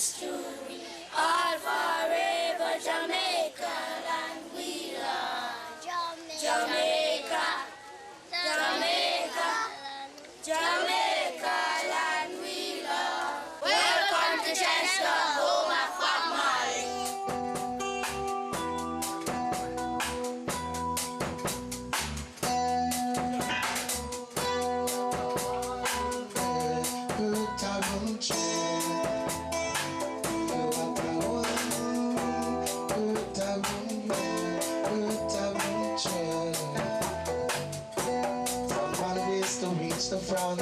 history. All forever Jamaica land we love. Jamaica, Jamaica, Jamaica land we love. Welcome to Kingston, home of Bob Marley. The front,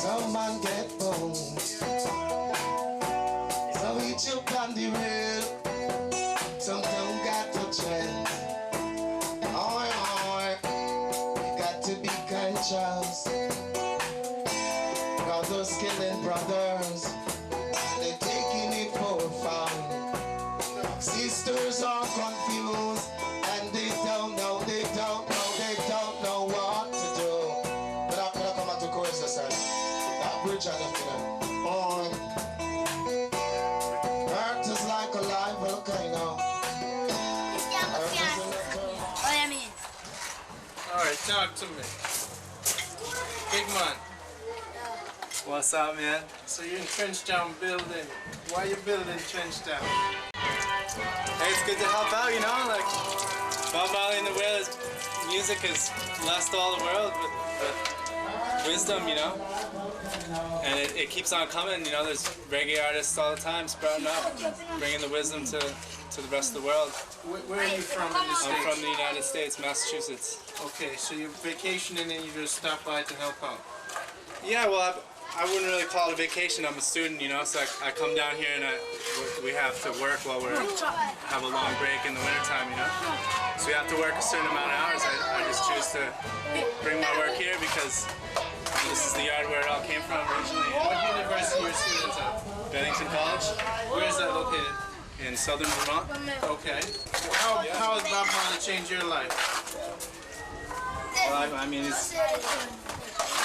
some man get bones, some eat you on the rail, some don't got to trend. Oi, you got to be conscious, cause those killing brothers, they're taking it for fun. Sisters are confused, and they don't know what to do. That bridge on them, Earth is like a live volcano. Alright, talk to me. Big man. What's up, man? So you're in Trenchtown building. Why are you building Trenchtown? Hey, it's good to help out, you know? Like, Bob Marley and the Wailers music has blessed all the world with wisdom, you know? And it keeps on coming, you know? There's reggae artists all the time sprouting up, bringing the wisdom to the rest of the world. Where are you from in the States? I'm from the United States, Massachusetts. Okay, so you're vacationing and you just stop by to help out? Yeah, well, I wouldn't really call it a vacation. I'm a student, you know, so I come down here and we have to work while we have a long break in the wintertime, you know. So we have to work a certain amount of hours. I just choose to bring my work here because this is the yard where it all came from originally. What university are you students at? Bennington College. Where is that located? In southern Vermont. Okay. How has Bob Marley changed your life? Well, I mean,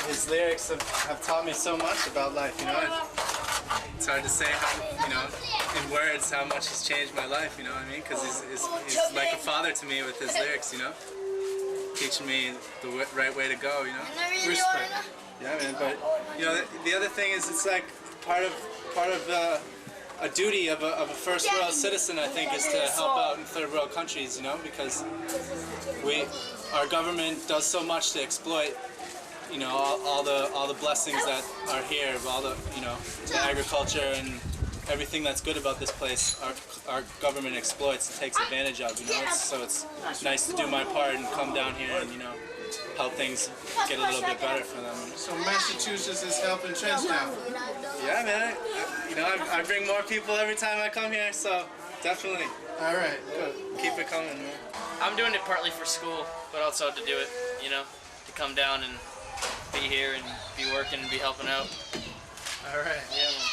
his lyrics have taught me so much about life, you know. It's hard to say how, you know, in words how much he's changed my life, you know what I mean? Because he's like a father to me with his lyrics, you know, teaching me the right way to go, you know. Respect. Yeah, man. But you know, the other thing is, it's like part of a duty of a first world citizen, I think, is to help out in third world countries, you know, because our government does so much to exploit, you know, all the blessings that are here, all the, you know, the agriculture and everything that's good about this place. Our government exploits and takes advantage of, you know. So it's nice to do my part and come down here and, you know, help things get a little bit better for them. So Massachusetts is helping Trenchtown. Yeah, man. I bring more people every time I come here, so definitely. All right, good. Keep it coming, man. I'm doing it partly for school, but also to do it, you know, to come down and be here and be working and be helping out. All right. Yeah, man.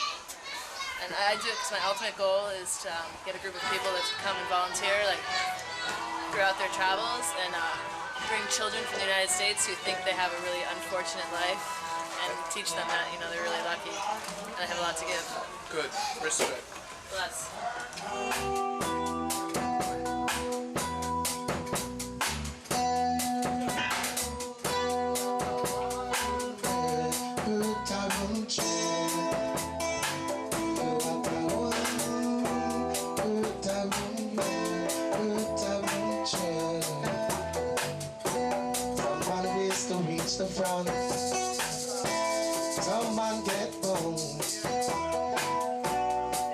And I do it because my ultimate goal is to get a group of people that come and volunteer, like, throughout their travels and bring children from the United States who think they have a really unfortunate life and teach them that, you know, they're really lucky and they have a lot to give. Good. Respect. Bless. The front, some man get bones,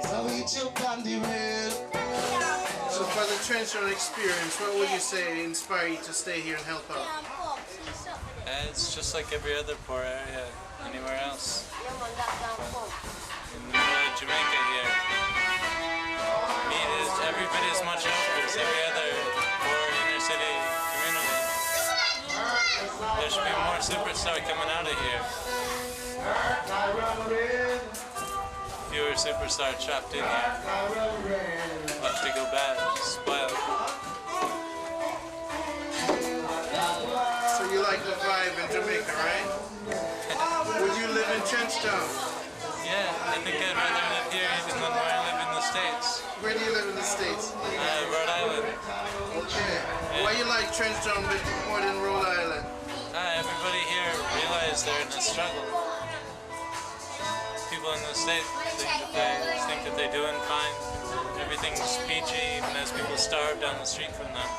some eat you on the rail. So for the Trenchtown experience, what would you say inspired you to stay here and help out? It's just like every other poor area anywhere else. In the middle of Jamaica here. I mean, it's every bit as much help as every other poor inner city community. There should be more superstar coming out of here. Fewer superstar trapped in here. Left to go bad, spoiled. So you like the vibe in Jamaica, right? Would you live in Trenchtown? Yeah, I think I'd rather live here even than where I live in the States. Where do you live in the States? Rhode Island. Okay. Why you like Trenchtown more than Rhode Island? Everybody here realize they're in a struggle. People in the States think that they're doing fine. Everything's peachy, even as people starve down the street from them.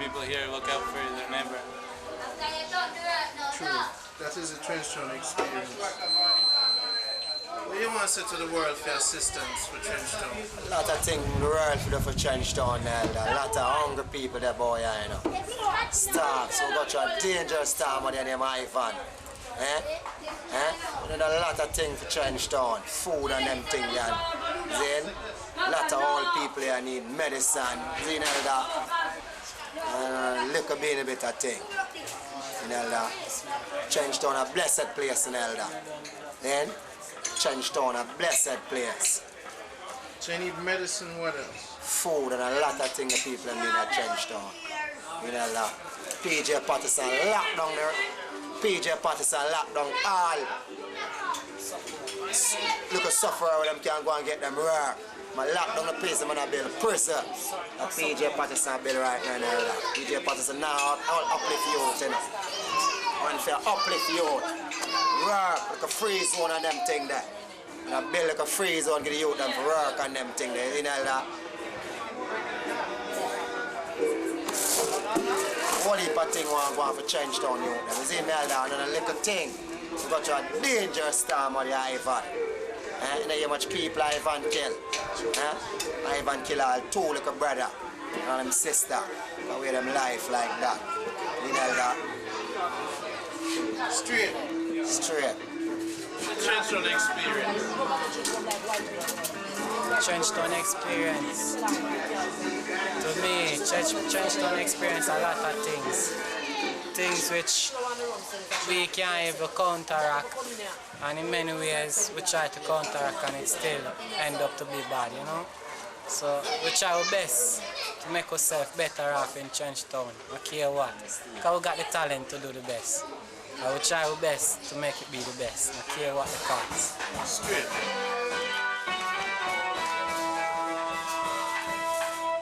People here look out for their neighbor. True. That is a Trenchtown experience. What do you want to say to the world for assistance for Trenchtown? A lot of things in the world for Trenchtown, a lot of hungry people there, boy, you know. Starve, so we got a dangerous time with the name Ivan. We need a lot of things for Trenchtown, food and them things, then a lot of old people here need medicine, you know that. Liquor being a bit of thing. You know that. Trenchtown a blessed place, you know that. Then Trenchtown a blessed place. So you need medicine, what else? Food and a lot of things the people need at Trenchtown. You know that. PJ Patterson locked down there. PJ Patterson locked down all. Look at sufferer with them can go and get them rare. I lock down the place and I build a prison. That PJ Patterson build right now. PJ Patterson now uplift youth, you know. And for uplift youth. Work like a free zone and them thing there. And I build like a free zone, get the youth them for work and them thing there. You know that. What heap of thing want to go on for Trenchtown youth them. You see me all down and a little thing. We got to a dangerous storm on the Ivan. You know how much people Ivan kill. Ivan kill all two little brother and them sister. But we them life like that. You know that? Straight. Straight. Trenchtown experience. Trenchtown experience. To me, Trenchtown experience a lot of things. Things which we can't even counteract, and in many ways we try to counteract and it still end up to be bad, you know. So we try our best to make ourselves better off in Trenchtown, no care what, because we got the talent to do the best. And we try our best to make it be the best, no care what the cost. Straight.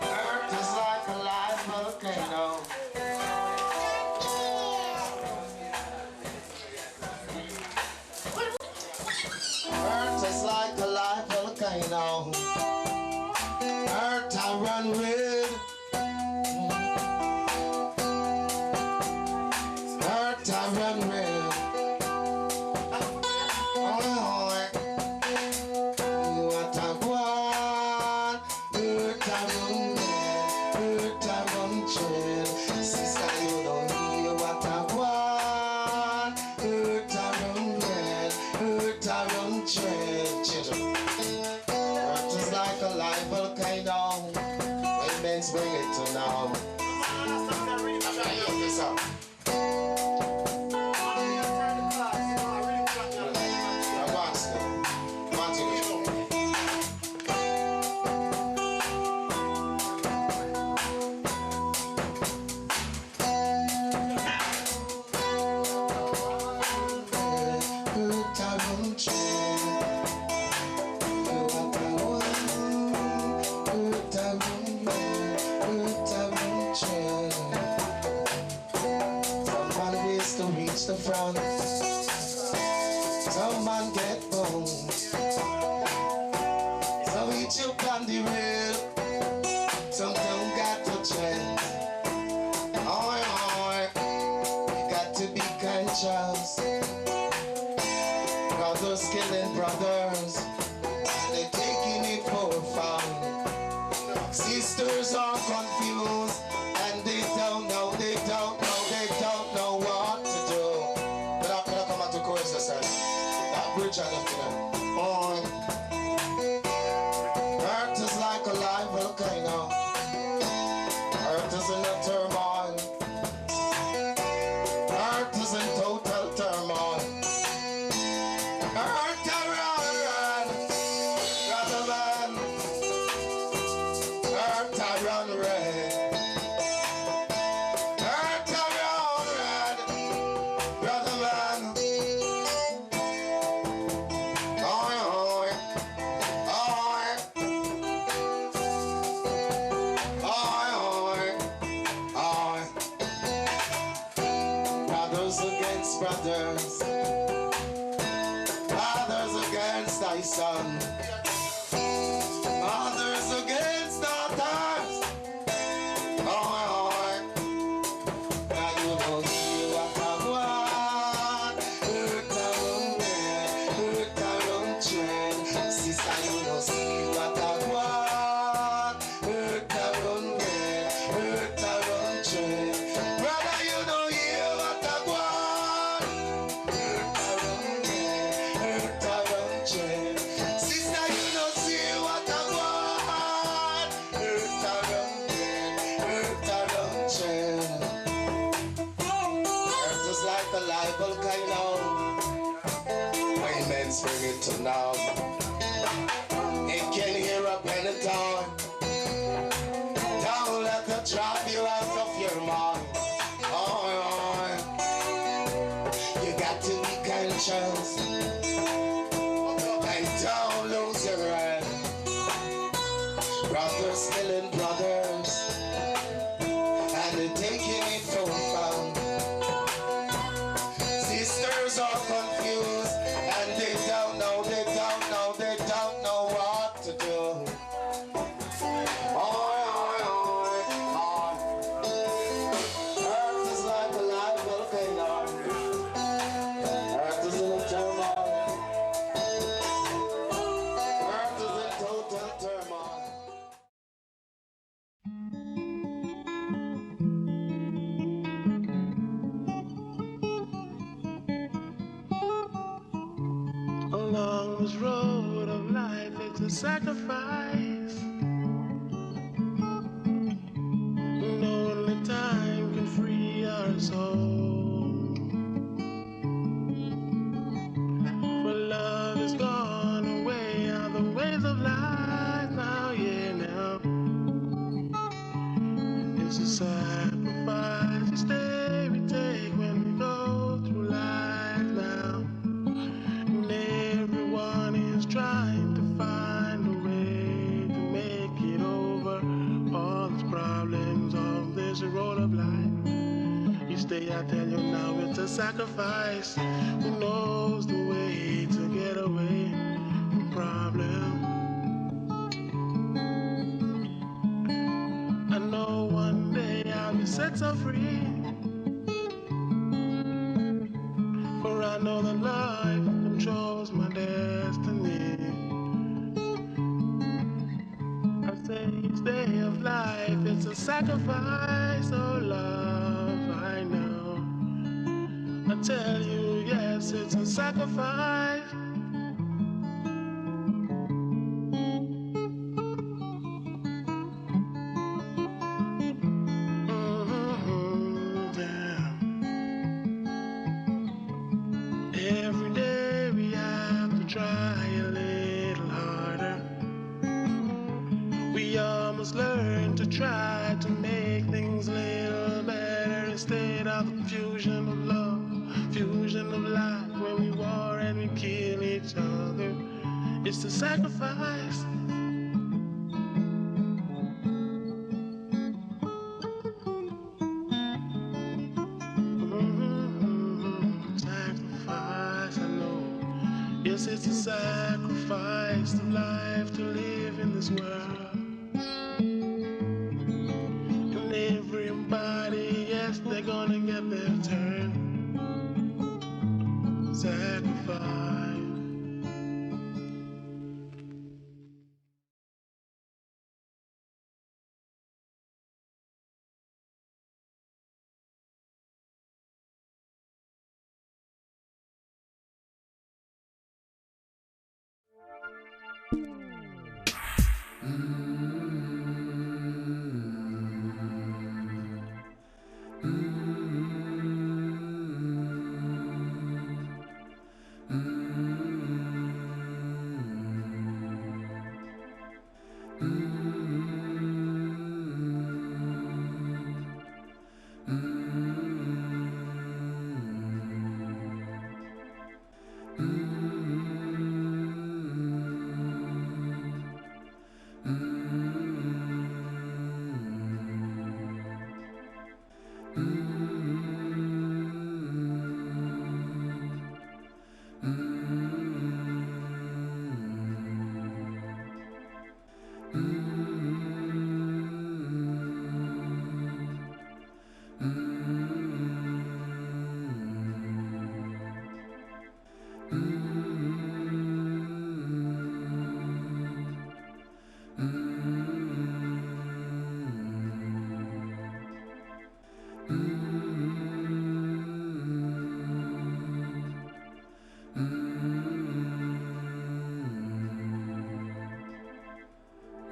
Earth is like a live volcano. Earth is like a live volcano. Earth I run with. Earth I run with. You want to go on. Earth I run with. Earth I run with. Sister, you don't need what I want. Earth I run with. Earth I run with. Earth is like a live volcano. Men's bring it to now. This up. The front. Some man get bones. Some eat you on the rail. Some don't got to tread. Oi, you got to be conscious. Brothers killing brothers. They're taking it for fun. Sisters are confused and they don't know what to do. But I brothers, fathers against thy son, mothers against daughters. Oh, now you know see what I want. Hurt around trend. Sister, you know see what I want. Hurt around trend. Brother, you know hear what I want. Hurt around trend. Sister, you know see what I want. Hurt around trend. Earth is like a live volcano. When men bring it to now, it can hear up anytime. Don't let it drop you out of your mind. Oh, you got to be conscious and don't lose your head. Brothers killing brothers, and they're taking it too far. Sisters are confused, and they don't know what to do. Earth is like a live volcano. Earth is in turmoil. Earth is in total turmoil. Along this road of life, it's a sacrifice. And only time can free our soul. For love is gone away, are the ways of life now, yeah, now. It's a sacrifice each day we take when we go through life now. And everyone is trying to find a way to make it over all the problems of this road of life. Each day I tell you now it's a sacrifice. Who knows the way to get away from problems? I know one day I'll be set so free. For I know that life controls my destiny. I say each day of life it's a sacrifice, oh love, I know. I tell you, yes, it's a sacrifice. Yeah. Every day we have to try a little harder. We all must learn to try to make things a little better instead of the fusion of love, fusion of life. When we war and we kill each other, it's a sacrifice. Sacrifice, I know. Yes, it's a sacrifice of life to live in this world. And everybody, yes, they're gonna get their turn. Sacrifice.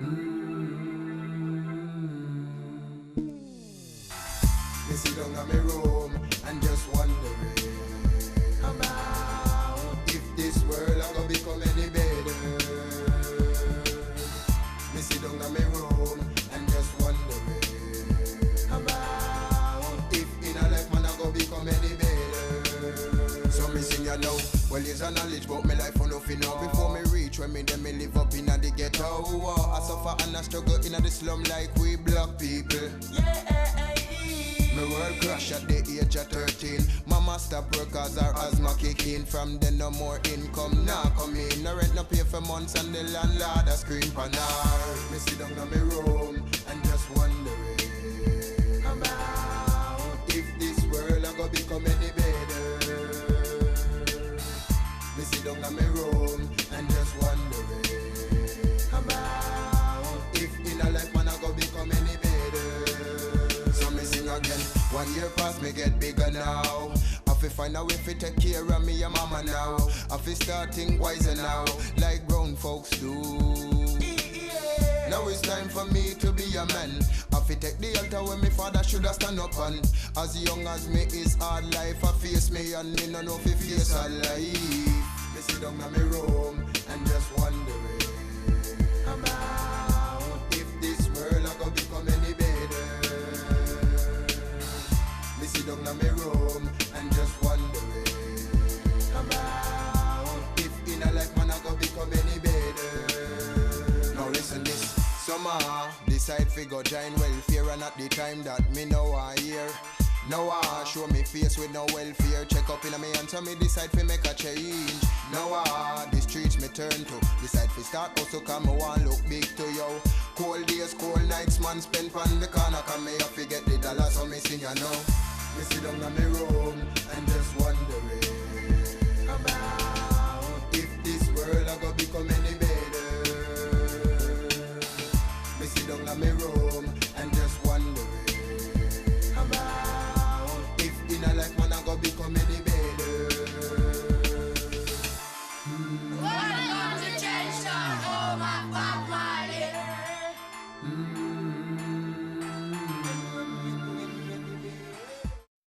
Me sit down in my room and just wondering about if this world a gonna become any better. Me sit down in my room and just wondering about if in a life man a gonna become any better. So me sing you know, well it's a knowledge but me life for nothing now. Before me reach where me then me live up in a the ghetto. I suffer and I struggle in a the slum like we black people. My world crash at the age of 13. Mama stop work cause her asthma kick in. From then no more income now come in. No rent no pay for months and the landlord a scream for now. Me sit down in my room and just wondering about if this world a gonna become any better. Me sit down in my room and just wondering about if in a life man a gonna become any better. So me sing again. 1 year past me get bigger now. I fi find a way fi take care of me and mama now. I fi start think wiser now, like grown folks do. Now it's time for me to be a man. I fi take the altar when me father shoulda stand up on. As young as me is hard life, I face me and me no know fi face a life. Me sit down in my room and just wondering about if this world a gonna become any better. Me sit down in my room and just wondering about if in a life man a gonna become any better. Now listen this, summer decide fi go join welfare and at the time that me know I hear. Now I show me face with no welfare. Check up in a me and so me decide fi make a change. Now the streets me turn to. Decide fi start also come me want look big to yo. Cold days, cold nights man spend pan the corner. Come me have to get the dollar so me sing you know. Me sit down in my room and just wondering